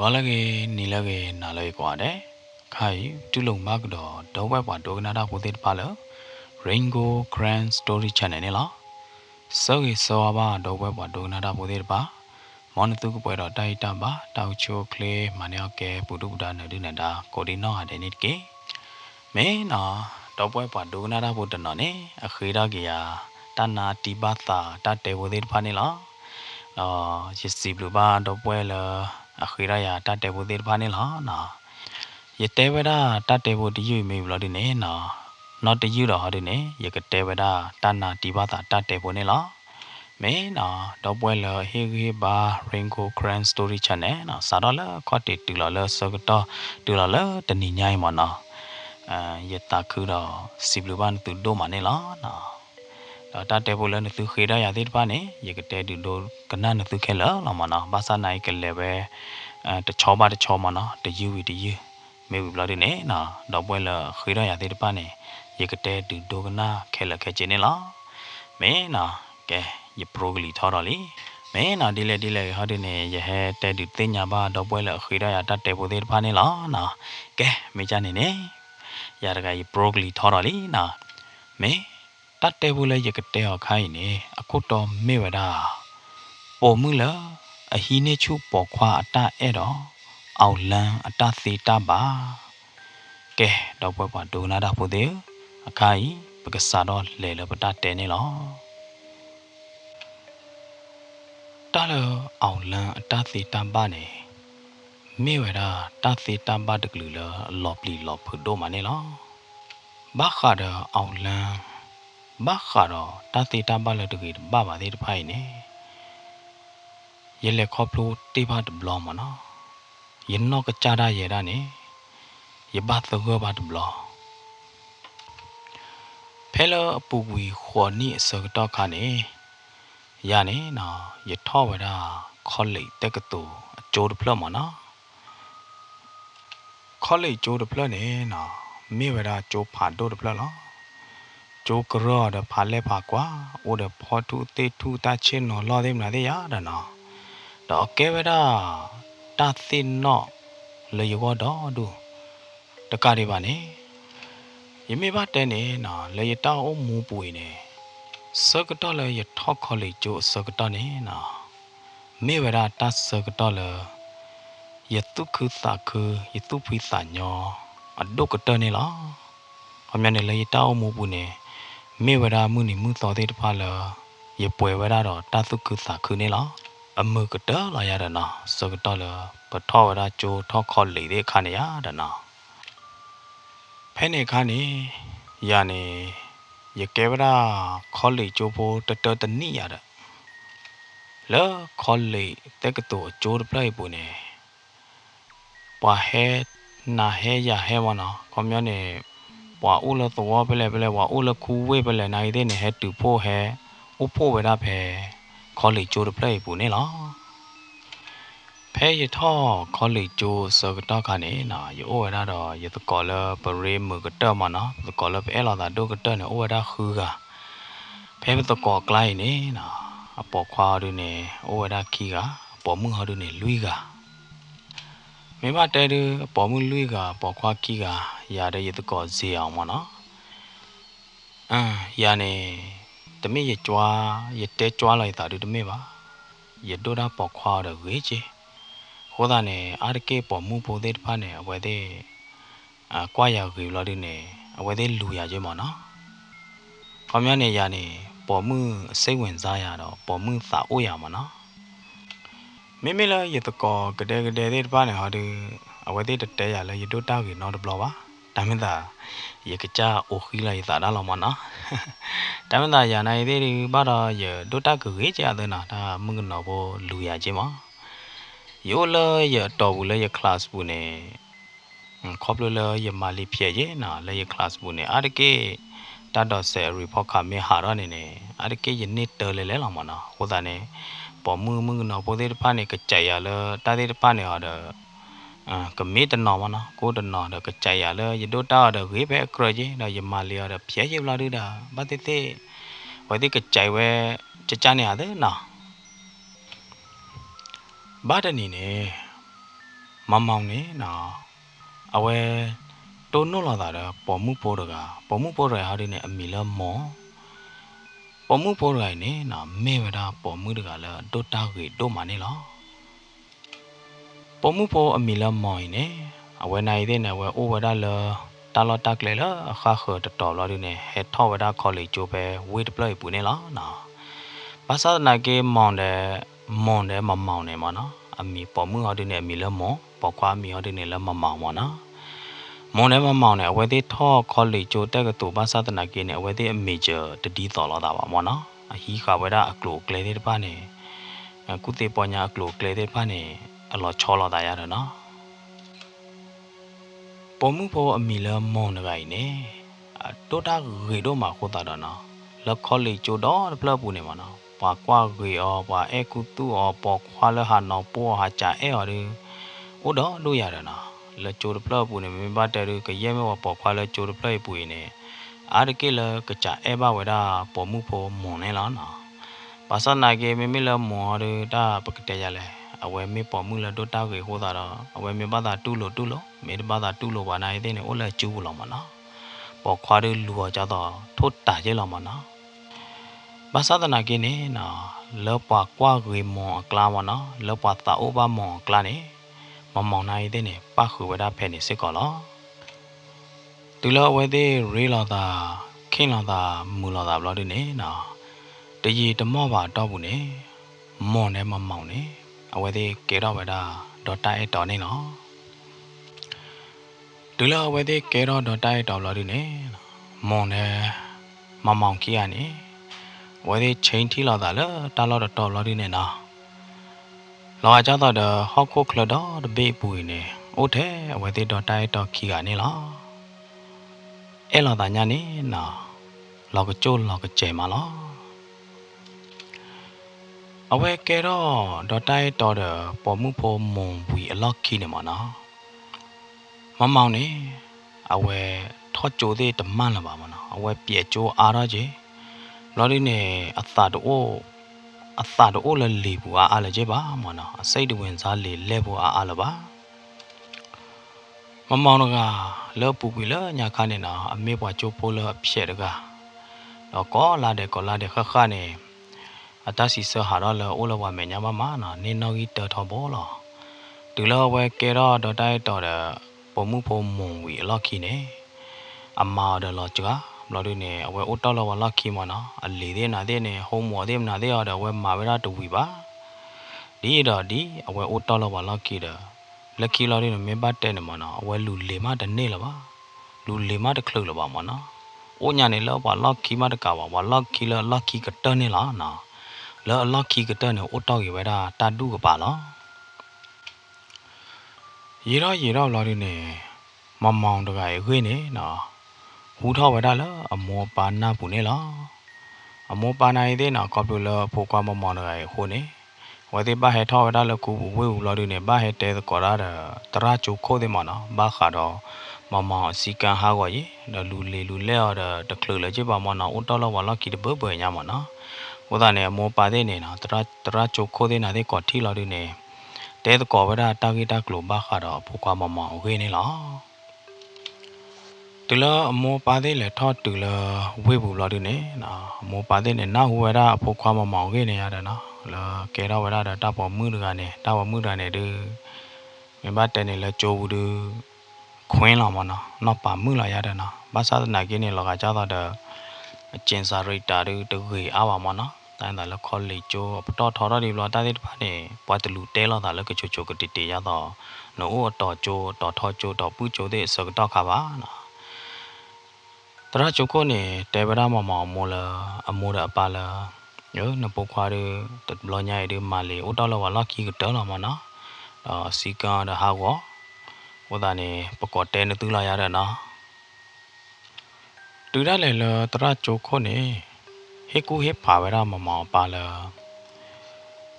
Walage nilage nalai kwade kai tulung magdo dowe kwa dognada putit palo Ringo Grand Story Channel nila sogi soaba dowe kwa dognada putit ba monatu ko pwero taita ba taucho kle manyoke pudubuda nadu nada kodino adenit ke me na dowe kwa dognada putano ne akhira gya tana tibata tate putit panila jisi bluba dowe la akhira ya tate putit panila na Yeteveda tatevo di you may bloody ne na not the you the ne yakateveda tana tibata tatevo nela me na dobwella higi ba Ringo Grand Story Channel na sadala kote tulala sagata tulala tani nyai mana yetakura sibluban tu do manela na tatevo la tu khira ya dit pa ne yakate du do kana na tu khela la mana basa nai ke leve the choma na the you the you Maybe bloody ne na double khira ya de pane yekate du dogna khela khechene la me na ke ye progli thorali me na dile hade ne ye he te du tinya ba double khira ya ta te bo de pane la na ke me cha ne ne ya daga ye progli thorali na me ta te bo le yekate ho khai ne akutto me wada po mu la a hi ne chu po khwa ata e do အောင်လန်းအတသေတပါကဲတော့ဘွားဒိုနာတာဖို့တဲ့အခါကြီးပကစားတော့လေလပတတဲနေလောတာလအောင်လန်းအတသေတပါနေမေဝရာတသေတပါတကလူလောပလီလောဖဒိုမနေလောဘာခါဒအောင်လန်းဘာခါတော့တသေတပါလတကီဘာပါသေးတဖိုင်နေရလက်ခေါပလိုတေးပါတဘလောမနော်ယနောကကြတာရတာနေယဘတ်သောဘတ်ဘလောဖဲလအပူကွေခေါ်နိအစကတော့ခါနေရနေနော်ယထောဝဒခေါ်လိတက်ကတူအကျိုးတဖလမနော်ခေါ်လိကျိုးတဖလနေနော်မေဝဒကျိုးဖာတို့တဖလလောကျိုးကရောဒဖာလဲဖာကွာအိုဒဖောတူတေထူတချင်းနော်လောသေးမလားတဲ့ရတာနော်တော့ကဲဝဒတာသိနော်လေရောတော့ဒူတကားတွေပါနေယမေဘတဲနေနော်လေရတောင်းမူပွေနေစကတော့လေရထောက်ခေါ်လေကျိုးစကတော့နေနော်မေဝရတစကတော့လေယတုခုသခုယတုဖိသညောအဒုကတနေလားအမြနဲ့လေရတောင်းမူပွေနေမေဝရမှုနိမှုတော်တဲ့တဖာလေယပွေဝရတော့တသုခုသခုနေလားအမကတလာရတဲ့နော်စကတော့လေပထောဝရကျိုးထောက်ခေါ်လေတဲ့ခါနေရတဲ့နော်ဖဲနေခါနေရနေရကဲဝရာခေါ်လေကျိုးဖို့တတနိရတဲ့လောခေါ်လေတက်ကတော်ကျိုးပလိုက်ပူနေပွာဟဲနာဟဲရဟဲဝနာကွန်မြနေပွာဦးလတော်ပလဲဝါဦးလခူဝေပလဲနိုင်တဲ့နေဟဲတူဖို့ဟဲဥဖို့ဝရဖဲခေါ်လေကျိုးပလိုက်ပူနေလားဖဲရထောခေါ်လေကျိုးစကတော့ခါနေနာယောဝရတော့ရတကောလပရေမကတမနာတကောလပဲလာတာဒုကတနေဩဝရခူကဖဲတကောကလိုက်နေနာအပေါ်ခွားရနေဩဝရခီကပေါ်မှုဟာရနေလွီကမိမတဲရပေါ်မှုလွီကပေါ်ခွားခီကရတဲ့ရတကောဇေအောင်မနော်ရနေတမေရကြွားရတဲကြွားလိုက်တာဒီတမေပါရဒိုတာပေါ်ခွားရဝေးချေဟောတာနေအာရကေပေါ်မှုပိုတဲ့ဖာနေအဝဲတဲ့ကွာရကေလော်ဒီနေအဝဲတဲ့လူရချင်းမနော်ခေါမနေရနေပေါ်မှုစိတ်ဝင်စားရတော့ပေါ်မှုသာအိုးရမနော်မိမိလည်းရတကောကတဲ့တဲ့ဖာနေဟာဒီအဝဲတဲ့တဲရလဲရဒိုတာကေနော်တဘလပါဒါမင်းသာရကကြအိုခီလိုက်သာလာမနော်ဒါမင်းသာရနိုင်သေးတယ်ဘာတော့ရဒိုတာကေကြတဲ့နာဒါမငနော်ဘောလူရချင်းမယောလရတော်ဘူးလေရ class ဘူးနေခေါပလရမာလီဖြစ်ရဲ့နာလေရ class ဘူးနေအားတကေတတ်တော့ဆယ် report ကမေဟာရနေနေအားတကေယနေ့တော်လေလောင်မနာဟိုတာနေပေါ်မှုနော်ပိုသေးတဖာနေကကြရလတာသေးတဖာနေဟာတော့ကမေတနော်မနာကိုတနော်တော့ကကြရလရဒိုတာတော့ဝေးပဲအခရကြီးတော့ယမာလီရတော့ဖြစ်ရလာရတာဘာတေတေဝေးကကြဝဲကြကြနေရတယ်နော်ဘာတနေနေ မမောင်နေနော်အဝဲတိုးနို့လာတာပေါ်မှုပေါ်တကပေါ်မှုပေါ်ရဟာဒီနေအမီလမောပေါ်မှုပေါ်ရနေနော်မေဝဒပေါ်မှုတကလည်းတိုးတာကြီးတိုးမနေလားပေါ်မှုပေါ်အမီလမောင်းနေအဝဲနိုင်တဲ့နေဝဲအိုဝဒလတာလတက်လေလအခါခတတော်လာဒီနေဟက်ထောဝဒခေါ်လေကျိုးပဲဝေးတပလိုက်ပူနေလားနော်ဘာသာနာကေမောင်တယ်မမောင်နေမနော်အမီပေါ်မှုဟာဒီနေအမီလမောပေါ်ခွာမီဟာဒီနေလမမောင်မနော်မွန်နဲ့မမောင်နဲ့အဝဲသေးထောခေါ်လေကျိုးတက်ကတူဘာသာနာကေနဲ့အဝဲသေးအမီဂျာတတိတော်လာတာပါမနော်အဟီခဝဒအကလိုကလေတဲ့ပါနေကုတေပညာအကလိုကလေတဲ့ပါနေအလောချောလာတာရတယ်နော်ပေါ်မှုပေါ်အမီလမောင်နေပါနေတိုးတာရေတော့မှာခိုးတာတော့နော်လက်ခေါ်လေကျိုးတော့ပလပူနေမှာနော်ပွားကွာရေအောပွားအဲကုတူအောပေါ်ခွာလဟာနော်ပေါ်ဟာကြအဲအော်ဒီဥတော့လို့ရတယ်နော်လက်ကျိုးပလပူနေမင်းပါတဲ့ကရဲမောပေါ်ခွာလက်ကျိုးပလပူနေအားတကေလကကြအဲဘဝဒပေါ်မှုပေါ်မွန်နေလားနော်ဘာသာနာကေမမီလမော်ရတာပကတဲ့ရလဲအဝဲမေပေါ်မှုလတို့တောက်ကြီးဟိုးတာတော့အဝဲမေဘာသာတူလို့မေဘာသာတူလို့ဘာနိုင်တဲ့နေအိုလက်ကျူးလို့မနော်ပေါ်ခွာရလူကြတော့ထိုးတာရဲလို့မနော်ဘာသာနာကိနေနော်လောပွားကွာရီမော်ကလာမနော်လောပွားတာအိုဘာမော်ကလာနေမမောင်နိုင်တဲ့နေပခုဝဒဖဲနေစစ်ကောလောတူလောဝဲသေးရေလာတာခင်းလာတာမူလာတာဘလို့ဒီနေနော်တကြီးတမော့ပါတော့ဘူးနေမော်နဲ့မမောင်နေအဝဲသေးကေတော့ဝဒဒေါ်တိုက်တော်နေနော်တူလောဝဲသေးကေတော့ဒေါ်တိုက်တော်လို့ဒီနေမော်နဲ့မမောင်ကြီးရနေဝဲသေးချင်းထီလာတာလေတာလို့တော်လို့ဒီနေနော်လောကြတော့ဟောက်ခုခလတော့တဘေးပူနေအိုးတဲ့ဝဲသေးတော်တိုက်တော်ခီကနေလားအဲ့လာတာညာနေနော်လောကကျိုးလောကကျဲမလားအဝဲကဲတော့ဒေါ်တိုက်တော်ပေါ်မှုဖို့မုံဝီအလောက်ခီနေမနော်မမောင်နေအဝဲထော့ကြိုသေးတမန့်လာပါမနော်အဝဲပြဲကြိုးအားရကြီးလော်ဒီနေအသာတို့လည်းလီဘူးအားလည်းကြပါမနော်အစိတ်တဝင်စားလေလဲဘူးအားလည်းပါမမောင်တော့ကလောပူပြီလားညာခါနေနော်အမေပွားကြိုးပိုးလို့ဖြဲ့တကတော့ကောလာတဲ့ခခနေအတစီဆဟာတော့လောအိုလဝမေညာမမနော်နေနော်ကြီးတော်ထော်ဘောလောဒီလောဝဲကဲတော့ဒေါ်တိုက်တော်တဲ့ပုံမှုပုံမုံဝီအလောက်ခီနေအမာတယ်လောကြာဘလို့ဒီနေအဝဲအိုတော်လောဝလောက်ခီမနော်အလီတဲ့နာတဲ့နေဟုံးမော်တဲ့နာတဲ့ရတော့ဝဲမာဝဲတူဝီပါဒီတော့ဒီအဝဲအိုတော်လောဝလောက်ခီတယ်လက်ခီလော်ဒီနေမင်းပတ်တဲ့နေမနော်အဝဲလူလေမတနေလပါလူလေမတခလုလပါမနော်အိုညာနေလောပါလောက်ခီမတကပါဝလောက်ခီလောလောက်ခီကတနေလားနော်လောလောက်ခီကတနေအိုတော်ကြီးဝဲတာတာတူကပါလောရေတော့လော်ဒီနေမမောင်တကရေခွေးနေနော်ဟူထောဝဲတာလောအမောပါနာပူနေလားအမောပါနိုင်တဲ့နော်ကော်ပူလောဖိုကွာမမောင်တကရေဟိုနေဝဲတဲ့ဘာဟဲထောဝဲတာလောကူဝဲဦးလော်ဒီနေဘာဟဲတဲကောရာတရာချိုခိုးတဲ့မနော်ဘာခါတော့မမောင်စီကန်ဟာကိုရေလူလေလူလဲရတကလလေကြပါမနော်အိုတော်လောဝလော်ကီတဘဘညမနော်ဟိုတာနေအမောပါတဲ့နေနော်တရာချိုခိုးတဲ့နာတဲ့ကော်ထီလော်ဒီနေတဲတကောဝဲတာတာဂီတာကလိုဘာခါတော့ဖိုကွာမမောင်ဝဲနေလားတူလာအမောပါတဲ့လေထော့တူလာဝေဘူးလာဒီနေနော်အမောပါတဲ့နေနာဟိုဝရအဖို့ခွာမမောင်ခဲ့နေရတယ်နော်လာကဲတော့ဝရတာပေါ်မှုတကနေတာပေါ်မှုတကနေတူမြင်ပါတဲ့နေလဲကြိုးဘူးတူခွင်းလာမနော်တော့ပါမှုလာရတယ်နော်ဘာသာနာကိနေလောကကြတော့အကျဉ်စာရိတာတူတကြီးအားပါမနော်တိုင်းတာလခေါ်လေကျိုးပတော်ထော်တော့ဒီလောတာတဲ့ပါနေပွားတလူတဲလောက်တာလကချိုကတိတေရတော့နို့တော်ကျိုးတော်ထော်ကျိုးတော်ပူကျိုးတဲ့စကတော့ခါပါနော်တရချိုကိုနေတေဗရာမမောင်မိုလာအမိုးရပါလာယောနပုခွာရတဘလညာရမာလီအိုတော်လောလာခီကတော်လာမနော်စီကာဒဟာဝဟိုဒါနေပကောတဲနတူလာရတဲ့နော်တူရလေလတရချိုကိုနေဟေကူဟေပါဝရမမောင်ပါလာ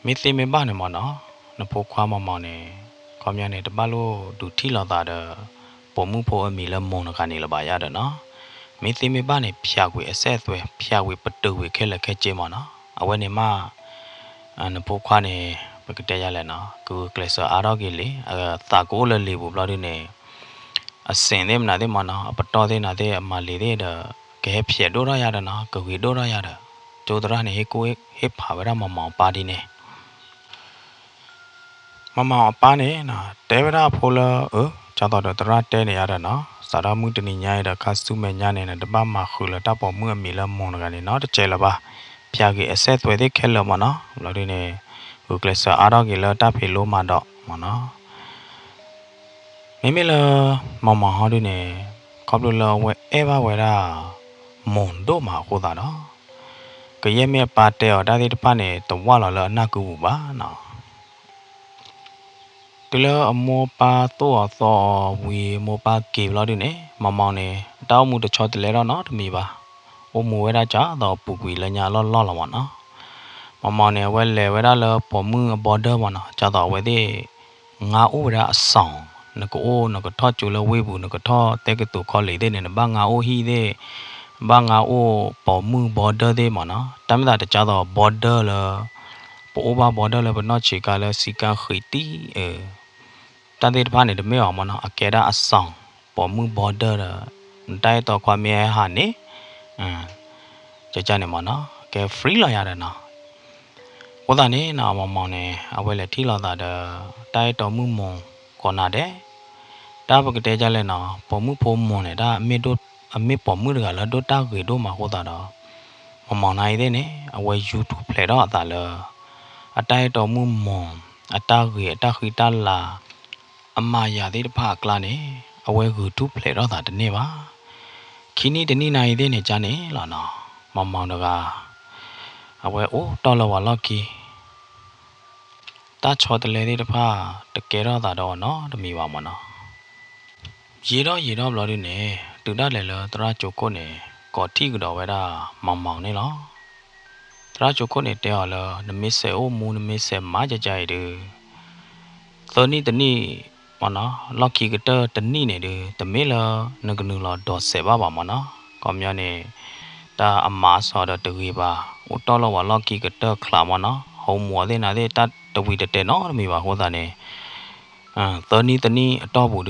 မီတိမေဘာနေမနော်နပုခွာမမောင်နေခေါမြနေတပလို့ဒူထီလာတာပုံမှုဖို့အမီလမုံကနေလပါရတဲ့နော်မင်းသိမပါနဲ့ဖြာကွေအဆက်အသွဲဖြာကွေပတူဝေခဲလက်ခဲကျဲမနော်အဝဲနေမနပိုခွားနေ ဘကတဲ့ရလဲနော်ကူကလစ်အားတော့ကြီးလေတာကိုလေလေဘူးဘလို့ဒီနေအစင်သေးမနာသေးမနော်ပတော်သေးနာသေးအမလေးသေးတဲ့ကဲဖြစ်တော့ရတာနော်ကူကြီးတော့ရတာကျိုးတရနေကိုဟစ်ဖာဝရမမောင်ပါဒီနေမမောင်ပါနေနော်တဲဝရဖိုးလောကျတော့တရတဲနေရတာနော်စာရမှုတနိညာရတဲ့ခါစုမဲ့ညာနေတပတ်မှာခူလတပေါ်မှုအမီလမွန်ကနေနော်တကျဲလပါဖျာကြီးအဆက်သွဲသေးခဲလမနော်ဘလို့ဒီနေကူကလစ်အားတော့ကြီးလတဖေလို့မတော့မနော်မိမိလမမဟောဒီနေခေါပလိုလဝဲအဲဘာဝဲတာမွန်တို့မှာဟိုတာနော်ကရဲမြပါတဲ့ဒါဒီတပတ်နေတဝလာလအနာကူပါနော်တလအမောပါတော့သောဝီမောပါကေဘလို့ဒီနေမမောင်နေတောင်းမှုတချောတလဲတော့နော်တမီပါအိုမဝဲတာကြတော့ပူကွေလညာလောလောမနော်မမောင်နေဝဲလေဝဲတာလပေါ်မှုဘော်ဒါမနော်ကြတော့ဝဲတဲ့ငါဥဝရအဆောင်နကိုနကထော့ကျူလဝေးဘူးနကထော့တဲကတူခေါ်လေတဲ့နေဘာငါအိုဟီတဲ့ဘာငါအိုပေါ်မှုဘော်ဒါတဲ့မနော်တမ်းတာတကြတော့ဘော်ဒါလပိုဘာဘော်ဒါလဘနော်ချေကလစီကခိတီတန်တဲ့ဘာနေတမဲအောင်မနော်အကဲတာအဆောင်ပေါ်မှုဘော်ဒါတိုက်တော့ခွာမြဲဟာနေကြနေမနော်ကဲ free လာရတယ်နော်ဟိုတာနေနာမမောင်နေအဝဲလေထီလာတာတိုက်တော်မှုမွန်ကောနာတဲ့တာဘကတဲ့ကြလဲနော်ပေါ်မှုဖို့မွန်နေတာအမေတို့အမေပေါ်မှုတွေကလည်းတို့တာကေတို့မှာဟိုတာတော့မမောင်နိုင်တဲ့နေအဝဲ YouTube ဖလေတော့အတာလဲအတိုက်တော်မှုမွန်အတာကေအတာခိတလာအမရသေးတဖကလာနေအဝဲ YouTube ဖလေတော့တာတနေ့ပါခီနီတနေ့နိုင်တဲ့နေကြနေလားနော်မမောင်တကအဝဲအိုးတော်လောဝါလော့ကီတာချောတလဲတဲ့တဖတကယ်တော့တာတော့နော်တမီပါမနော်ရေတော့ဘလို့ဒီနေတူတလဲလတရာချိုကိုနေကော်တီကတော့ဝဲတာမောင်မောင်နေလောတရာချိုကိုနေတဲော်လနမစ်ဆေအိုမူနမစ်ဆေမာကြကြရတဲ့သောနီတနီမနော်လော့ကီကတနီနေတယ်တမေလနကနူလာဒေါ်ဆေပါမနော်ကောမြနေတာအမာဆော်တဝေပါဟိုတော်လောဝါလော့ကီကတခလာမနော်ဟောမောတဲ့နာတဲ့တဝီတဲ့နော်မိပါဟောတာနေသောနီတနီအတော့ဘူး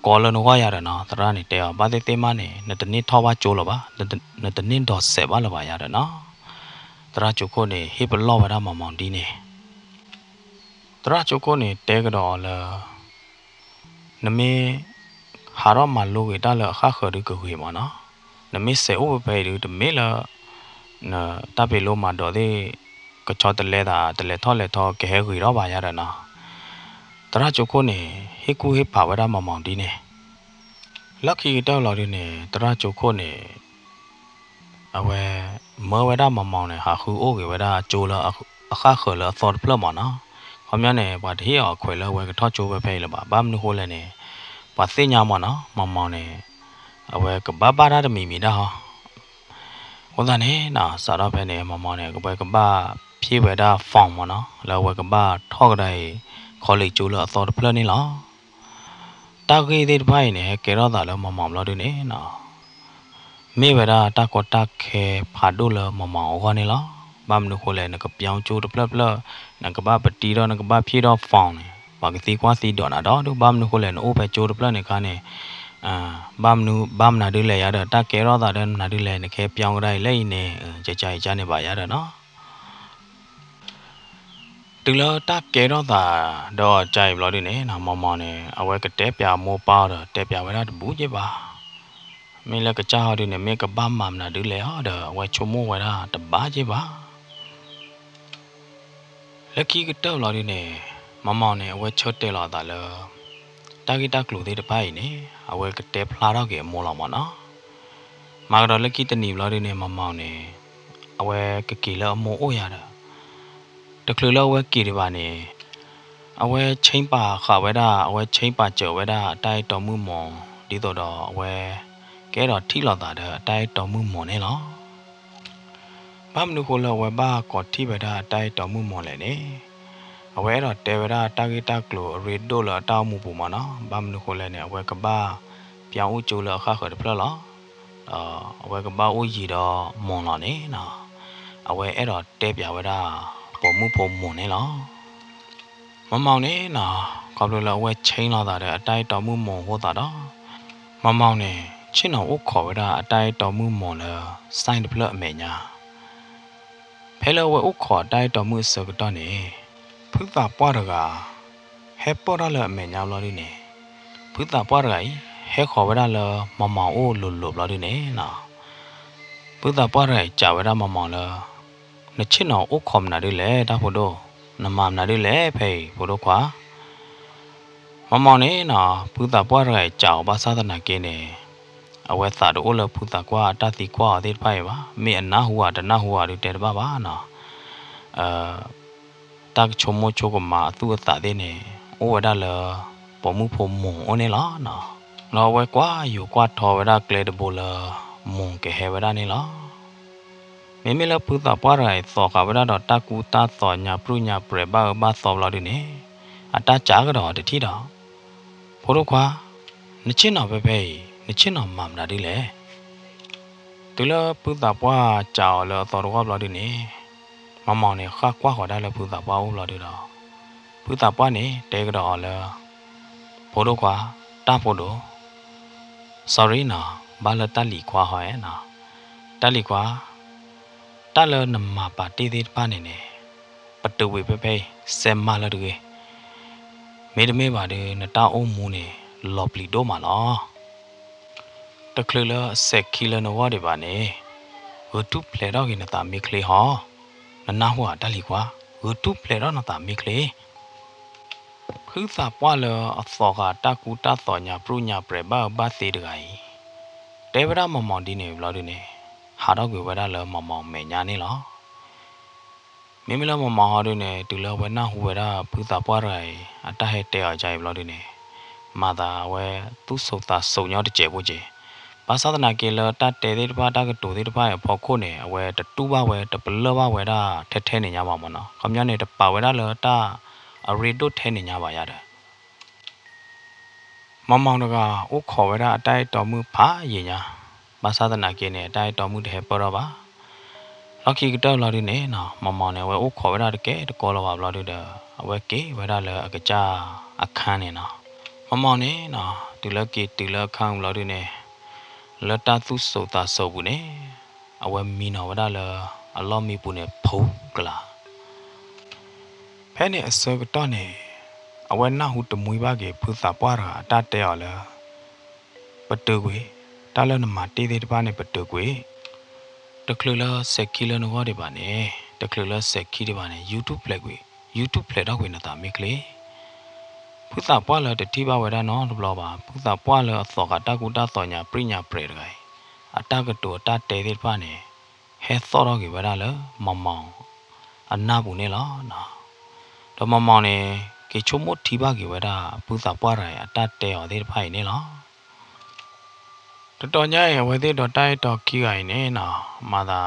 ကောလနောရတယ်နော်တရနေတဲဘာတဲ့တဲမနေနတနေ့ထောပါကျိုးလပါနတနေ့တော့ဆက်ပါလပါရတယ်နော်တရချိုကိုနေဟိပလောဝရမမောင်ဒီနေတရချိုကိုနေတဲကတော့လနမေဟာရမလိုဝေတလအခါခရကဝေမနော်နမေဆေအိုပဲရတမေလနတပေလိုမတော်တဲ့ကချောတလဲတာတလဲထောလဲထောကဲခွေတော့ပါရတယ်နော်တရချိုကိုနေဟိကူဟိပါဝရမမောင်ဒီနေလက်ခီတောက်လာဒီနေတရချိုကိုနေအဝဲမောဝရမမောင်နေဟာခူအိုကေဝရဂျိုလာအခါခလသော့ဖလမနော်ခမနေဘာတဟိအခွေလဝဲကထောချိုပဲဖဲလပါဘာမနဟိုလဲနေဘာသိညာမနော်မမောင်နေအဝဲကဘာဘာရတမီမီဒါဟောတာနေနာစာတော့ဖဲနေမမောင်နေကဘကဘာဖြေဝဲတာဖောင်မနော်လဝဲကဘာထောက်တိုင်းခေါ်လိကျိုးလာသော့ဖလနေလားတာကေတဲ့ဖိုင်နေကေရောတာလမမောင်လို့ဒီနေနော်မေဝရာတာကောတာခဲဖာဒိုလမမောင်ခေါ်နေလားဘာမနခိုလဲနကပြောင်းကျိုးတပလပလနကဘာပတီတော့နကဘာဖြေတော့ဖောင်နေဘာကတိကွာစီတော့နာတော့ဘာမနခိုလဲနိုးပဲကျိုးတပလနေခါနေဘာမနာဒိလဲရတဲ့တာကေရောတာတဲ့နာဒိလဲနခဲပြောင်းကြိုင်လဲနေကြနေပါရတယ်နော်တူလတာကေတော့တာတော့ကြိုင်ဘလို့ဒီနေနော်မောင်မောင်နေအဝဲကတဲပြမောပါတော့တဲပြဝဲတာတဘူးကြီးပါမင်းလည်းကကြောက်ဒီနေမင်းကဘာမှမနာဒိလဲဟောတော့ဝဲချုံမောဝဲတာတပါကြီးပါလက်ကြီးကတော့လာဒီနေမမောင်နေအဝဲချတ်တယ်လာတာလေတာဂီတာကလူသေးတပိုင်နေအဝဲကတဲဖလာတော့ကေမောလာမနော်မာကတော့လက်ကြီးတနီလာဒီနေမမောင်နေအဝဲကကီလာမောအိုရတာတကလူလောဝဲကီဒီပါနေအဝဲချင်းပါခဝဲတာအဝဲချင်းပါကြော်ဝဲတာအတိုက်တော်မှုမွန်ဒီတော့အဝဲကဲတော့ထိလာတာတဲ့အတိုက်တော်မှုမွန်နေလောဘာမနုခိုလောဝဲဘာကောထိပဲတာအတိုက်တော်မှုမွန်လေနေအဝဲတော့တေဝရာတာဂီတာကလိုရီဒိုလာတောင်းမှုပူမနော်ဘာမနုခိုလဲနေအဝဲကဘာပြောင်းဦးကျိုးလာခါခရဖလလောအဝဲကဘာဦးရီတော့မွန်လာနေနော်အဝဲအဲ့တော့တဲပြဝဲတာပေါ်မှုပုံမွန်နေလော မမောင်နေနော်ကော်လိုလဝဲချင်းလာတဲ့အတိုက်တော်မှုမုံဟောတာတော့မမောင်နေချင်းတော်ဥခေါ်ရတာအတိုက်တော်မှုမုံလစိုင်းတပလအမေညာဖဲလဝဲဥခေါ်တိုက်တော်မှုစကတော့နေဖုသာပွားရကဟဲပေါ်ရလအမေညာလော်ဒီနေဖုသာပွားရကဟဲခေါ်ရတာလမမောင်အိုလိုလိုလော်ဒီနေနော်ဖုသာပွားရကြာဝရမမောင်လနချင်းတော်ဥခေါ်မနာဒီလေတာဖို့တော့နမမနာဒီလေဖေဖို့တော့ခွာမမောင်နေနော်ဖုသာပွားရကြာဘာသာသနာကင်းနေအဝဲသာတို့လဖုသာကွာတတိကွာတဲ့ဖိုင်ပါမေအနာဟူဝါတနာဟူဝါတဲ့ပါပါနော်တက်ချုံမချိုကမာသူ့အသာတဲ့နေဩဝဒလပေါ်မှုဖို့မုံဩနေလားနော်လောဝဲကွာယူကွာထော်ဝဒကလေတဘူလမုံကဲဟဲဝဒနေလားမေမေလဖုသာပွားရသောကဝဒတော့တကူတာသောညာပရုညာပရဘာဘာသောလာဒီနေအတကြကတော့တတိတော့ဖို့တော့ခွာနချင်းတော်ပဲနချင်းတော်မှမနာဒီလေတူလဖုသာပွားကြော်လောသောတော့လာဒီနေမမောင်နေခါကွာခေါ်ได้แล้วဖုသာပွားဦးလာဒီတော့ဖုသာပွားနေတဲကတော့လောဖို့တော့ခွာတာဖို့တော့ sorry နော်ဘာလတက်လီခွာဟဲ့နော်တက်လီခွာတက်လနမပါတေးသေးပါနေနေပတူဝေပဲဆဲမလာတူမေတမေပါတဲ့နတောင်းအောင်မူနေလော်ပလီတော့မှာနော်တကလလဆက်ခီလနဝတွေပါနေဝတုဖလေတော့ကိနတာမေကလေးဟောနနာဟွာတက်လီခွာဝတုဖလေတော့နတာမေကလေးခုသာပွားလအစောကတကူတသောညာပရုညာပရဘာသေးတကကြီးတေဝရမမောင်ဒီနေဘလို့ဒီနေဟာတော့ကိုဝရလမမောင်မေညာနေလောမိမလမမောင်ဟာဒီနေတူလဝနာဟူဝရဖူသာပွားရိုင်အတဟဲတဲအကြိုင်ဘလို့ဒီနေမာသာဝဲသူစုတာစုံညောတကျေဖို့ကျေဘာသာသနာကေလတတဲသေးတပါတကတူသေးတပါရဖော်ခုနေအဝဲတူပါဝဲတပလပါဝဲတာထဲနေညပါမနော်ခမညနေတပါဝဲတာလတာအရီတို့ထဲနေညပါရတယ်မမောင်တကဥခေါ်ဝဲတာအတိုက်တော်မှုဖာရင်ညာဘာသာသနာကေနေအတိုက်တော်မှုတဲ့ပေါ်တော့ပါလောက်ခီကတော့လာဒီနေနော်မမောင်နေဝဲဥခေါ်ဝဲတာတကဲတကောလောပါဘလို့တဲ့အဝဲကေဝဲတာလေအကကြအခန်းနေနော်မမောင်နေနော်တူလကေတူလခန်းဘလို့ဒီနေလတသူစုတာစုပ်ဘူးနေအဝဲမီနော်ဝဲတာလေအလောမီပူနေဖုံးကလာဖဲနေအစောကတော့နေအဝဲနာဟုတမွေပါကေဖုသာပွားတာအတတဲရလဲပတူကွေတာလနမတေးသေးတပါနေပတူကွေတကလလဆက်ခီလနဝတွေပါနေတကလလဆက်ခီတွေပါနေ YouTube ဖလက်ကွေ YouTube ဖလက်တော့ကွေနတာမိကလေးဖုသာပွားလတတိပါဝဲတာနော်ဘလောပါဖုသာပွားလအစောကတကူတာတော်ညာပရိညာပရေတကိုင်အတကတူအတတဲသေးတပါနေဟဲသောတော့ကေဝဲတာလဲမမောင်အနာဘူးနေလားနော်တော့မမောင်နေကေချုံမထီပါကေဝဲတာဖုသာပွားရိုင်အတတဲရောသေးတဖိုင်နေလားတော်ညရဲ့ဝဲသေးတော်တိုက်တော်ကြီးကိုင်နေနော်မာသာ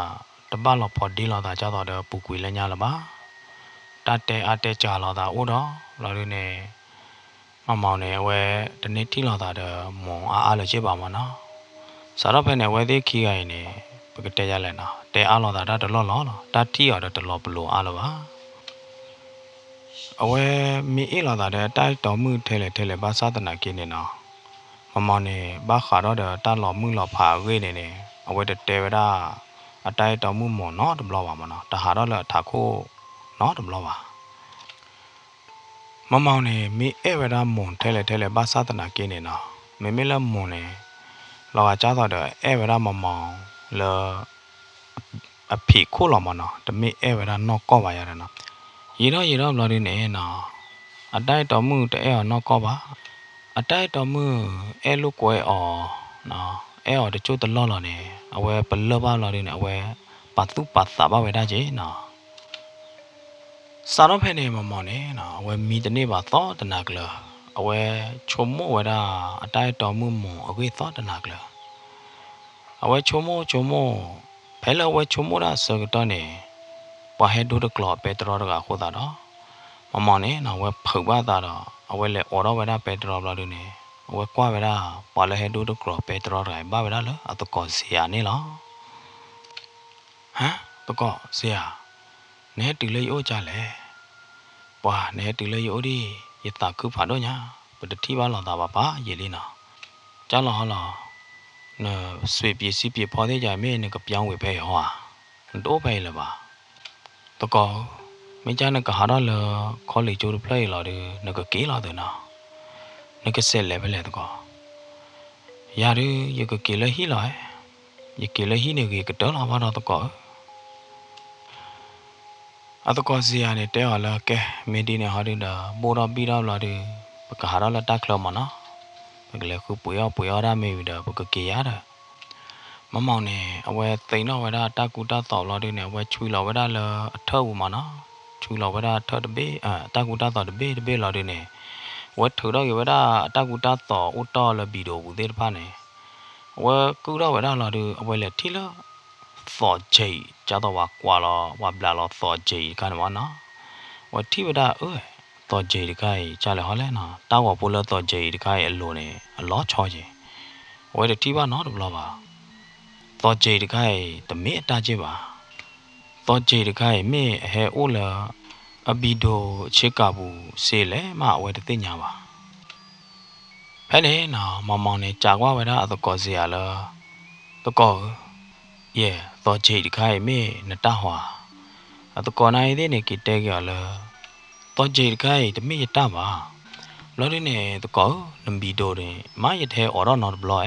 တပတ်လောက်ဖို့ဒီလောက်သာကြောက်တော့ပူကွေလဲညလာပါတတဲအတဲကြလာတာဦးတော့လော်လေးနေမမောင်နေဝဲတနေ့ထိလောက်သာတော့မွန်အားလို့ချစ်ပါမနော်စားတော့ဖက်နေဝဲသေးကြီးကိုင်နေပကတဲရလဲနော်တဲအားလောက်သာတလောလောတတိရတော့တလောဘလို့အားလို့ပါအဝဲမီအေးလောက်သာတဲ့တိုက်တော်မှုထဲလေဘာသာတနာကင်းနေနော်မမောင်နေဘာခါတော့တာလော်မှုလော်ဖာဝေးနေအဝဲတဲဝဒအတိုက်တော်မှုမွန်နော်တဘလောပါမနော်တဟာတော့လထခိုးနော်တဘလောပါမမောင်နေမိဧဝဒမွန်ထဲလေဘာသာတနာကင်းနေနော်မေမေလမွန်နေလောကကြတော့ဧဝဒမမောင်လောအဖိခိုးလောမနော်တမေဧဝဒနော်ကောပါရတယ်နော်ရေတော့ဘလော်နေနော်အတိုက်တော်မှုတဲနော်ကောပါအတိုက်တော်မှုအဲလိုကွဲအော်နော်အဲအော်တချို့တလော်နေအဝဲဘလပါလော်နေအဝဲပတ်သူပတ်သာပါဝဲတာကြီးနော်စားတော့ဖဲနေမမော်နေနော်အဝဲမီတနေ့ပါသောတနာကလအဝဲချုံမို့ဝဲတာအတိုက်တော်မှုမွန်အဝဲသောတနာကလအဝဲချုံမို့ဖဲလဝဲချုံမို့တာစကတော့နေပဟဲဒိုတကလောပေတရောတကခိုးတာတော့မမော်နေနော်ဝဲဖုတ်ပါတာတော့အဝဲလေအော်တော့ဝဲတာပေတရောဘလာလို့နေအဝဲကွာဝဲတာပါလေဟဲဒိုတကလောပေတရောရိုင်ဘာဝဲတာလဲအတကောစီယာနေလားဟမ်တကောစီယာနဲတူလေးအိုးကြလဲ哇那对了有的也打口怕多呀不得提把老大爸也哩呢加了好了那随便随便跑的家没那个边位配好啊多配了吧都搞没家那个哈到了考虑就 play 了的那个给了的呢那个 set level 来的个呀的一个给了起来也给了起那个个得了吧那都搞啊都搞是呀的得好了给没的呢哈的的不到比到了的不个哈到了大克嘛呢不个了个不要的没有的不个给呀的มะม่วงเนี่ยเอาไว้ตีนเอาไว้ได้ตากูตาต่อเราด้วยเนี่ยไว้ช่วยเราไว้ได้เลยเท่ามานะช่วยเราไว้ได้เท่าเดเบ้ตากูตาต่อเดเบ้เราด้วยเนี่ยไว้ถือเราอยู่ไว้ได้ตากูตาต่ออุตต่อเลยบีโดบุเดร์พ้าเนี่ยไว้กูเราไว้ได้เราด้วยเอาไว้เลยที่ละต่อใจจะต้องว่ากว่าเราว่าบลาเราต่อใจกันวะนะไว้ที่ไว้ได้ต่อใจดีกันจะเลยเขาเลยนะตาว่าพูดแล้วต่อใจดีกันอโลเนี่ยล้อชอยไว้เดี๋ยวที่บ้านนอดูเราบ่าต่อใจดีกันแต่ไม่ตาเจ็บบ่าต่อใจดีกันไม่เฮโอละอบิโดเชกาบูเสเลมาไว้เดี๋ยวเนี่ยบ่าแค่นี้นะมองเนี่ยจากว่าไว้ได้ตัวก่อเสียละตัวก่อต่อใจดีกันไม่นัดตาหัวตัวก่อนายเนี่ยกิเตกี่ละต่อใจดีกันแต่ไม่ตาบ่าแล้วเนี่ยตัวก่อน้ำบิโดเนี่ยมาอย่าเทออร์นอร์บล็อก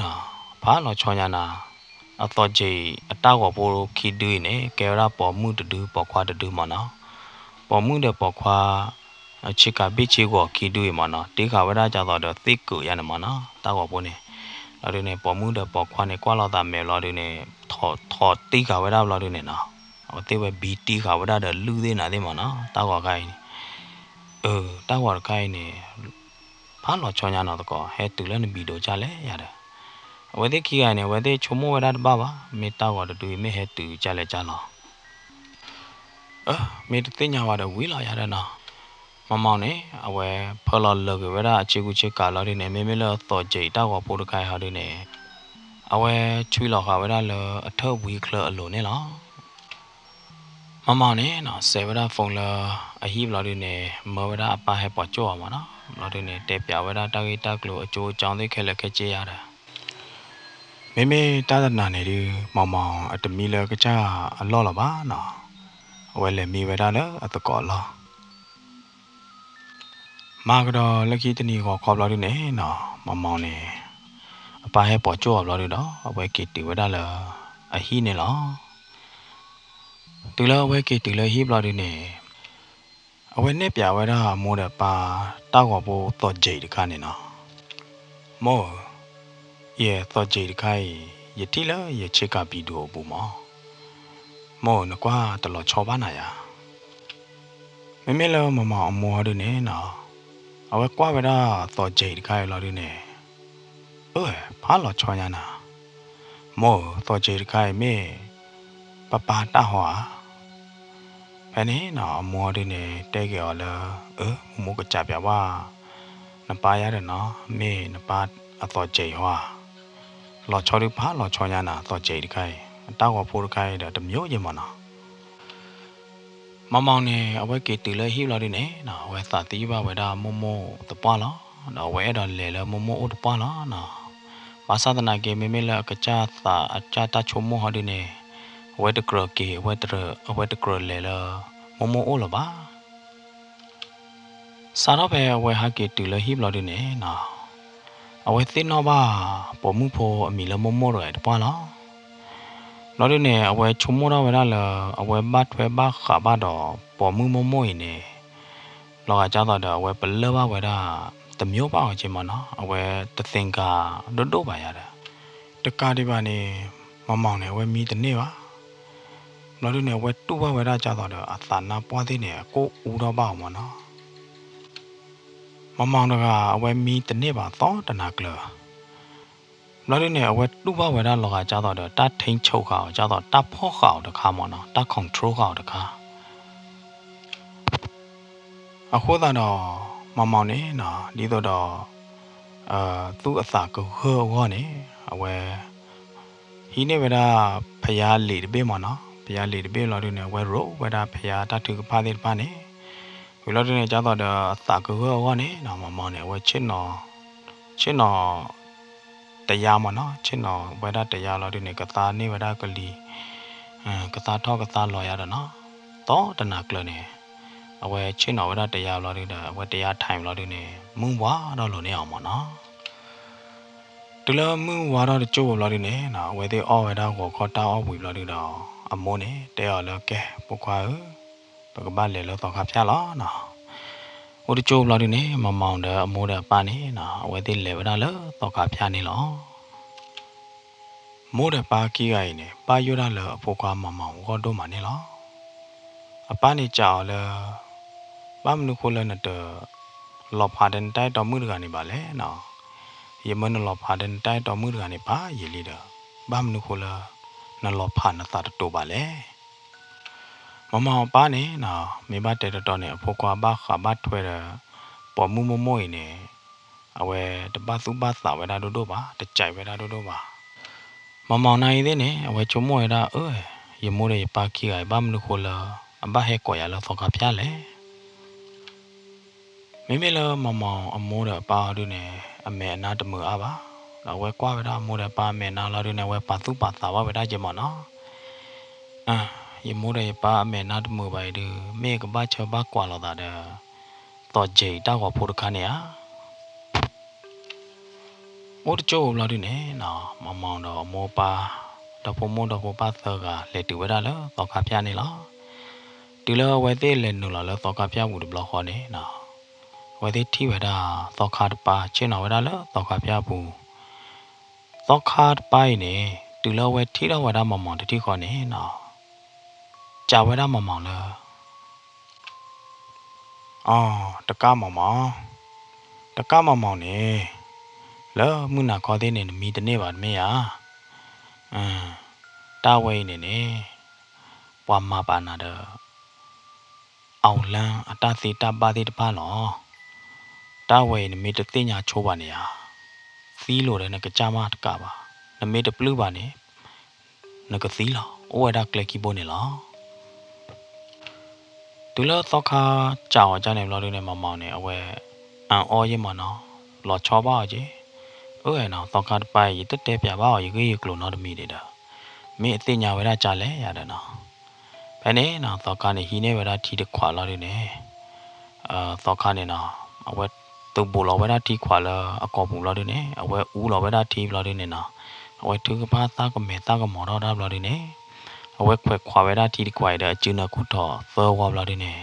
นะพาเราชอนยานาต่อใจตาว่าโปรคิดดูเนี่ยแกว่าปอมือดื้อปอควาดื้อมานะปอมือเดปอควาชิกาบิชิก็คิดดูมานะตีขาเวลาจะต่อเดติกยันมานะตาว่าโปเนี่ยเราดูเนี่ยปอมือเดปอควาเนี่ยกว่าเราตามเมลเราดูเนี่ยถอดตีขาเวลาเราดูเนี่ยนะเอาตีไว้บีตีขาเวลาเดลื้อได้นะได้มานะตาว่าใครตาว่าใครเนี่ยพาเราชอนยานาตะก็เฮ็ดตึกแล้วนี่บีโดจาเลยยาเด้ဝေဒခိကနေဝေဒချုံမဝရတပါပါမေတ္တာဝရတူမေဟတူကြလဲကြလားမေတ္တညာဝရဝီလာရတဲ့နာမမောင်နေအဝဲဖလော်လောကဝရအခြေကူချစ်ကာလာတွေနဲ့မေမေလောတော်ကြိတောက်ဖို့တခိုင်ဟာတွေနဲ့အဝဲချွေလောက်ဟာဝရလအထောက်ဝီခလအလိုနဲ့လားမမောင်နေနော်ဆေဝရဖုန်လာအဟိဘလာတွေနဲ့မဝရအပါဟဲပေါ်ကြောမှာနော်လာတွေနဲ့တဲပြဝရတာဂီတကလိုအကျိုးကြောင့်သိခဲလက်ခဲကြေးရတာမေမေတာဒနာနေဒီမောင်မောင်အတမီလကကြအလော့လပါနော်အဝဲလေမိဝဲတာလည်းအတကောလောမာကတော့လက်ကြီးတနီကိုခေါ်လာရနေနော်မောင်မောင်နေအပါဟဲပေါ်ကြောလာရတော့အဝဲကီတီဝဲတာလည်းအဟိနေလောတူလာအဝဲကီတီလည်းဟိပလာရနေအဝဲနဲ့ပြဝဲတာမိုးတဲ့ပါတောက်ဖို့တော့ကြိတ်တခါနေနော်မောသောကြည်တခိုင်ယတိလယချက်ကပြီးတော့ဘူးမောနကွာတလောချောပါနာယာမမေလောမမအမောရနေနော်အဝကွာဝရသောကြည်တခိုင်လာရနေဖာလောချောညာနာမောသောကြည်တခိုင်မေပပတာဟွာဘယ်နေနော်အမောရနေတဲကြော်လာမကကြပြပါနပါရတယ်နော်မေနပါအသောကြည်ဟွာလောချောရီဖာလောချောညာနာတော့ကြိတ်တခိုင်တောက်ဖို့တခိုင်တမျိုးရင်မနာမမောင်နေအဝဲကေတူလဲဟိလာရနေနော်ဝဲသတိပါဝဲဒါမမို့တပွားလားနော်ဝဲတော့လဲလဲမမို့တပွားလားနော်ဘာသာတနာကေမေမေလကကြသာအကြတာချုံမဟာဒီနေဝဲတကရကေဝဲတကရလဲလဲမမို့အိုလပါစာတော့ပဲဝဲဟာကေတူလဲဟိလာရနေနော်အဝဲသိနော်ပါပေါ်မှုဖို့အမီလမမောရတပွားလားနောက်ဒီနေ့အဝဲချုံမောရဝဲလာအဝဲဘတ်ထွဲဘခါဘာတော့ပေါ်မှုမမောရင်နေလောကကြတော့အဝဲပလဘဝဲတာတမျိုးပါအောင်ချင်းမနော်အဝဲတသင်္ကာဒုတ်ပါရတာတကားဒီပါနေမမောင်နေဝဲမီတနေ့ပါနောက်ဒီနေ့ဝဲတူပါဝဲတာကြတော့အသာနာပွားသေးနေကိုဦးတော့ပါအောင်မနော်မမောင်တော့အဝဲမီတနေ့ပါတော့တနာကလနောက်ဒီနေ့အဝဲတူပါဝဲတာလောကကြတော့တတ်ထိန်ချုပ်ခါကြတော့တဖော့ခါတခါမနော်တကွန်ထရိုးခါတခါအခုတော့မမောင်နေနော်ဒီတော့သူ့အစာကိုဟောနေအဝဲဟိနေဝဲတာဖျားလေတပေးမနော်ဖ ရားလေတပေးလော်ဒီနေဝဲရိုဝဲတာဖရားတထုကဖားတဲ့ပါနေဝဲလော်ဒီနေကြတော့သာကောဝနေနော်မောင်နေဝဲချင်းနော်တရားမနော်ချင်းနော်ဝဲတာတရားလော်ဒီနေကသားနေဝဲတာကလီကသားထောက်ကသားလော်ရတော့နော်တော့တနာကလနေအဝဲချင်းနော်ဝဲတာတရားလော်ဒီနေဝဲတရားထိုင်လော်ဒီနေမုံဘွားတော့လို့နေအောင်မနော်တလမှုဝါတော့ကျိုးလော်ဒီနေနော်ဝဲတဲ့အော်ဝဲတာကိုခေါ်တာအော်ဝီလော်ဒီတော့အမိုးနေတဲရလောကဲပုခွာပကပါလေလောတော့ခါဖျားလောနော်ဟိုတကျိုးလော်ဒီနေမမောင်တဲ့အမိုးတဲ့ပါနေနော်ဝဲတဲ့လေဝဲတာလောတော့ခါဖျားနေလောမိုးတဲ့ပါကြီးရိုင်းနေပါရွရလောအဖို့ကွာမမောင်ဟောတော့မနေလောအပနေကြောက်လောဘာမနုခိုလနဲ့တော့လောဖာတဲ့တိုက်တော်မှုကနေပါလေနော်ယမနလောဖာတဲ့တိုက်တော်မှုကနေပါရေလီတော့ဘာမနုခိုလနလောဖာနတာတော့ပါလေမမောင်ပါနေနော်မိဘတဲ့တော်နဲ့အဖို့ကွာဘာခဘာထွဲတယ်ပေါ်မှုမမွေနေအဝဲတပတ်စုပတ်စာဝဲတာတို့ပါတကြိုက်ဝဲတာတို့ပါမမောင်နိုင်သေးနဲ့အဝဲချုံမွေတာရမိုးရပါကီကဘာမနုခိုလအဘဟဲကောရလောတော့ကဖျားလေမိမိလမမောင်အမိုးတဲ့ပါတို့နဲ့အမေအနာတမှုအားပါတော့ဝဲကွာဝဲတာမိုးတဲ့ပါမေနာလာတို့နဲ့ဝဲပါသူပါသာဝဲတာကြမနော်ရမိုးတဲ့ပါအမေနာတမှုပါဒီမေကဘာချဘာကွာလောတာတဲ့တော့ဂျေတောက်ကိုဖို့တခါနေမိုးတချို့လာဒီနေနော်မမောင်တော့မောပါတော့ဖုံမုံတော့ပါသကလက်တူဝဲတာလောတော့ခါဖျားနေလားဒီလောဝဲသေးလဲနူလာလောတော့ခါဖျားဘူးဒီဘလောခေါ်နေနော်ဝဲသေးထိဝဲတာတော့ခါတပါချင်းတော်ဝဲတာလောတော့ခါဖျားဘူးတော့ခါတပိုင်းနေဒီလောဝဲထိတော့ဝဲတာမမောင်တတိခေါ်နေနော်ကြာဝဲတာမမောင်လားတကားမမောင်နေလောမှုနာခေါ်သေးနေမီတနေ့ပါမေးရတာဝဲနေနေပွားမပါနာတော့အောင်လန်းအတစီတပါသေးတပါလောတာဝဲနေမီတသိညာချိုးပါနေရစီးလို့တဲ့နကကြမတကပါနမေတပလူပါနေနကစီးလောအိုဝဲတာကလကီပိုနေလောဒူလောသောခါကြောင်ကြနေလောလေးနဲ့မမောင်နေအဝဲအန်အော်ရင်မနော်လောချောပါကြီးနော်သောခါတပိုင်တက်တဲပြပါရေကြီးကလိုနော်တမီနေတာမင်းအသိညာဝဲတာကြလဲရတယ်နော်ဘယ်နဲ့နော်သောခါနေဟီနေဝဲတာထီတခွာလောလေးနဲ့သောခါနေနော်အဝဲတုပ်ပူလောဝဲတာထီခွာလောအကောပူလောလေးနဲ့အဝဲဦးလောဝဲတာထီလောလေးနဲ့နော်အဝဲသူကပါသားကမဲသားကမော်တော့တာလောလေးနဲ့အဝဲခွဲခွာဝဲတာထီတခွာရတဲ့အကျဉ်းကုတော့သောဝါလောလေးနဲ့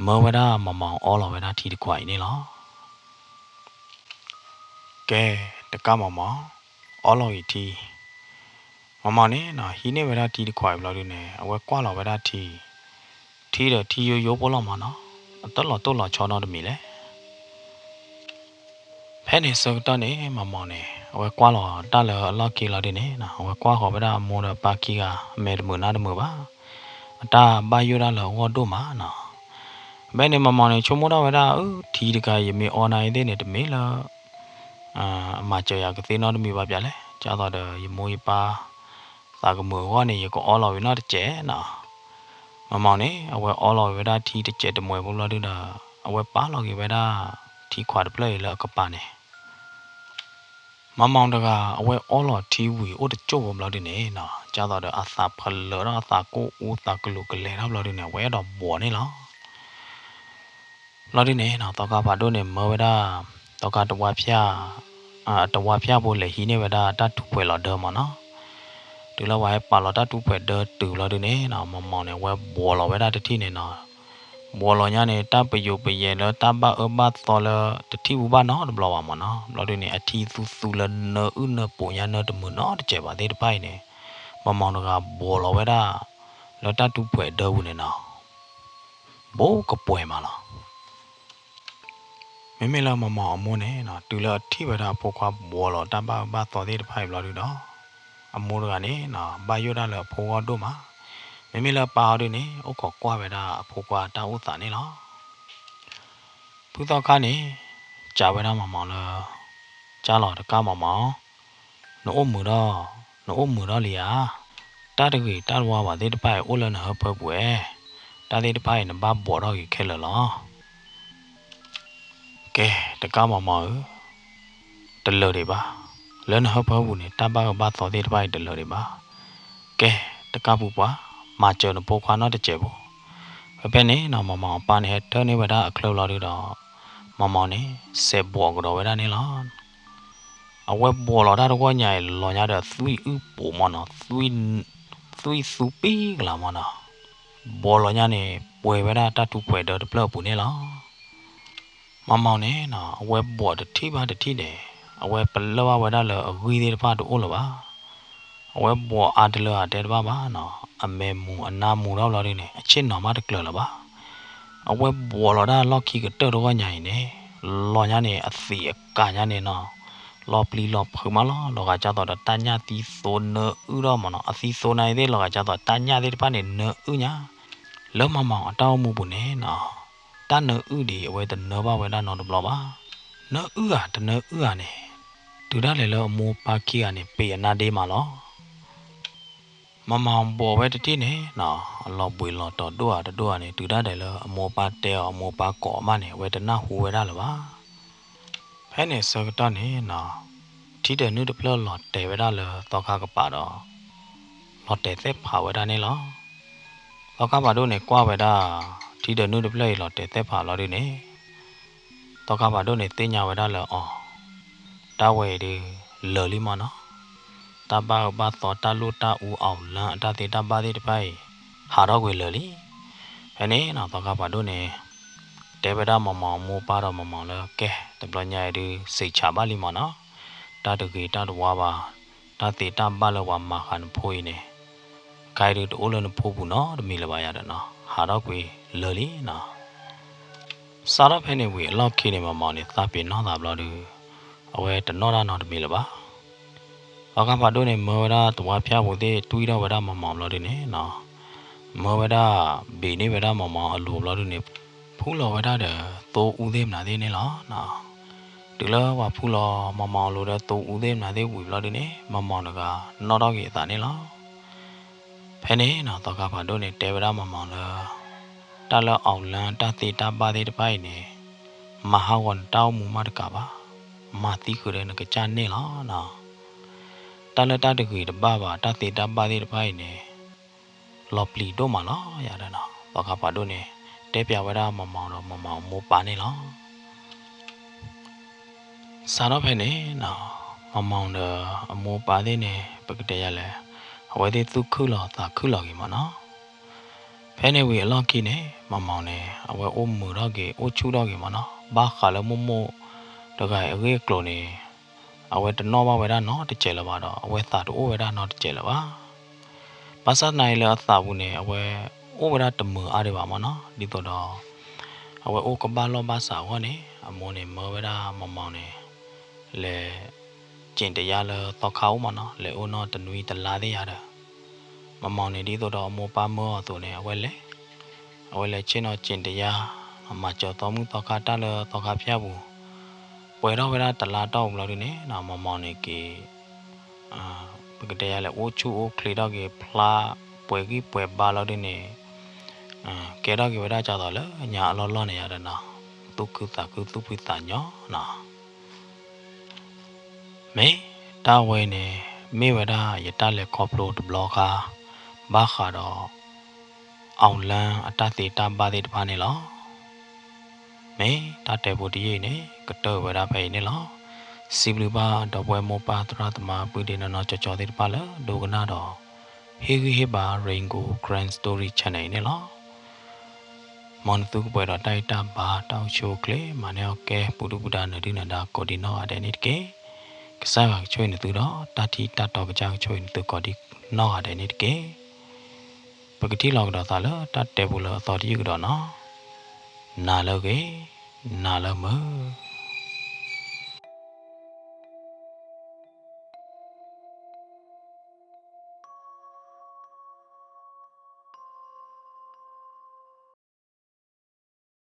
မောဝဲတာမမောင်အော်လောဝဲတာထီတခွာနေလောကဲတကမမအော်လော်ရီတီမမနဲ့နော်ဟီနေဝရတီတခွာဘလော်ဒီနေအဝဲကွာလော်ဝရတီတဲ့တီရိုးပေါ်လော်မနော်အတော်လော်ချောတော့တမီလေဖဲနေစောတော့နေမမနဲ့အဝဲကွာလော်တလော်အလော်ကီလော်ဒီနေနော်အဝဲကွာခေါ်ဝရအမောပါကီကအမေတမနာတမပါအတာဘာယူရလော်ဝတို့မှာနော်ဘယ်နေမမနဲ့ချုံမတော့ဝရတီတကရမေအွန်လိုင်းတဲ့နေတမီလားအမကျော်ရကသေးနော်တမီပါဗျာလေကြာတော့ရမိုးပါသာကမောဟောနေရကိုအော်လော်ရနော်တကျဲနော်မမောင်နေအဝဲအော်လော်ရတာထီတကျဲတမွဲဘလို့တာအဝဲပါလော်ကြီးပဲတာထီခွာတပလဲလကပါနေမမောင်တကအဝဲအော်လော်ထီဝီအိုတကျို့ဘလို့နေနော်ကြာတော့အသာဖလော်တော့အသာကိုဦးသာကလူကလေတော့ဘလို့နေဝဲတော့ဘော်နေလောလော်ဒီနေနော်တော့ကပါတို့နေမောဝဲတာတော့ကတဝါဖျားတဝါဖျားဖို့လေဟီနေဝဲတာတတူပွဲလော်တော့မနော်ဒီလောဝဲပါလော်တတူပွဲတော့တူလော်ဒီနေနော်မမောင်နေဝဲဘော်လော်ဝဲတာတတိနေနော်ဘော်လော်ညာနေတပယုပယေလောတပအဘသောလတတိဘူးပါနော်ဘလော်ပါမနော်လော်ဒီနေအတီသူလနော်ဥနပုံညာနော်တမနော်တကျပါသေးတပိုင်နေမမောင်ကဘော်လော်ဝဲတာလော်တတူပွဲတော့ဘူးနေနော်ဘိုးကပွဲမလားမမေလာမမအမွန်းနဲ့နော်တူလာထိဝတာပိုခွာဘောလောတပဘာတော်သေးတဖိုင်ဘလော်ဒီတော့အမိုးကနေနော်ဘာယောတာလဖိုးတော့မှာမမေလာပါတော့နေဥခောကွာပဲတာအဖိုးကွာတာဥသာနေလောသူတော့ခါနေကြာဝဲတာမမောင်လားကြာလောတကမမောင်နို့အမှုတော့လီယာ ta được gì ta qua và đi bay ô lên hợp hợp quê ta đi bay nó ba bỏ đó gì kêu là lo kê ta cao mà mở từ lừa đi ba lên hợp hợp này ta ba thọ đi bay từ lừa đi ba kê ta cao bù quá mà chờ nó bố khoa nó để chế bù ở bên này nó mà pan hết thế này vậy đó kêu lo đi đó mà này sẽ bỏ cái đó vậy đó này lo ở quê bỏ lo đó đâu có nhảy lo nhảy được suy bộ mà nó suy supi là mà nó bỏ lo nhảy này quê vậy đó ta tụ quê đó được lâu bù này lo mà này nó ở quê bỏ được thi để ở quê bận lâu vậy đó là ghi đi ba được ôn ba ở quê bỏ ăn được là để ba nó anh em mu anh nam mu đó lo đi này trên nó mà được là ba ở quê bỏ lo đó lo khi cái tơ đó có nhảy này lo nhảy này xì cả nhảy này nó lo pli lo phơi mà lo cái cha tao đã tan nhá tí số nợ đó mà nó tí số này đấy lo cái cha tao tan nhá đấy ba này nợ nhá lỡ mà tao mua bún này nó ta nợ đi ở tận nợ ba vậy đó nó được lo ba nợ tận nợ này từ đó lại lỡ mua ba kia này bây giờ na đi mà lo mà bỏ vậy thì này nó lo bùi lo tọt đua này từ đó lại lỡ mua ba teo mua ba cỏ mà này vậy tận na hú vậy đó là ba cái này sau đó này nó chỉ để nước được lọt để vậy đó là tao khá các bạn đó lọt để xếp hảo vậy đó này lo tao các bạn đôi này qua vậy đó chỉ để nước được lọt để xếp hảo lo đi này tao các bạn đôi này tên nhau vậy đó là ta về đi lờ li mà nó ta ba tao ta lu ta u ảo là ta thì ta ba đi bay hà đó về lờ li cái này nó tao các bạn đôi này để vậy đó mà mua ba đó mà là kê tập lo nhảy đi xây chả ba li mà nó ta được gì ta được qua ba ta thì ta ba là qua mà khăn phôi này cái được ôn lên phô bù nó được mình là bài đó nó hà đó quỳ lờ lý nó sau đó phải này quỳ lo khi này mà này ta bị nó làm lo được ở đây tận nó ra nó được mình là ba ở các bạn đôi này mơ ra tụi qua phía bồi tê tuy đâu vậy đó mà lo được này nó mơ vậy đó bị này vậy đó mà lùm lo được này phú lo vậy đó để tô u thêm là thế này nó từ đó và phú lo mà lo đó tô u thêm là thế quỳ lo được này mà được à nó đó cái tại này lo phải này nó tao gặp phải đôi này để vào mà là ta là ảo là ta thì ta ba thì phải này mà họ còn tao muốn mà được cả ba mà tí cứ đây là cái chân này nó ta là ta được gửi được ba ta thì ta ba thì phải này lọp lì đôi mà nó vậy đó nó tao gặp phải đôi này để vào vào đó mà mua bán này nó sao nó phải này nó mà được mua bán thế này bởi cái là vậy thì tôi cứ lo gì mà nó phải này vì lo kia này mà này vậy ôm mưa đó kì ôm chú đó kì mà nó ba khá là mua được cái clo này vậy tận nó ba vậy đó nó để chơi là ba đó vậy ta đủ vậy đó nó để chơi là ba sát này là ta bu này vậy ôm vậy đó tầm mưa ở đây ba mà nó đi từ đó vậy ôm có ba lo ba sao quá này mua này mưa vậy đó mà này là chuyện để ra là tao khâu mà nó là ôm nó tận nuôi tận lá đấy ra mà này đi từ đó mua ba mưa từ này quay lại trên nó trên để ra mà cho tao muốn tao khá ta là tao khá phía bù quay đó quay ra tận lá tao là đi nè nào mà này kì cái đây là ô chú ô kli đó kì pla quay ba là đi nè cái đó kì quay ra cho tao là nhà lo này ra nào tu cứ tu cứ ta nhỏ nào mấy tao quay nè mấy quay ra giờ ta lại coplo được blog ba khá đó ông là ta thì ta ba thì ba này lo mấy ta để bộ đi này cái tờ về ra phải này lo sim ba đó quay mua ba tra mà bữa đi nó cho thì ba lỡ đồ cái nào đó hi ba Rainbow Grand Story channel này lo món tu cái đó đây ta ba tao show kle mà neo ke bữa đàn ở đi là đã có đi nó ở đây nít cái sao mà chơi từ đó ta thì ta tao cái trang chơi từ có đi nó ở đây nít cái bởi cái tí lòng đó ta lỡ ta đẹp bù lỡ ta đi cái đó nó nà lỡ ghế nà lỡ mơ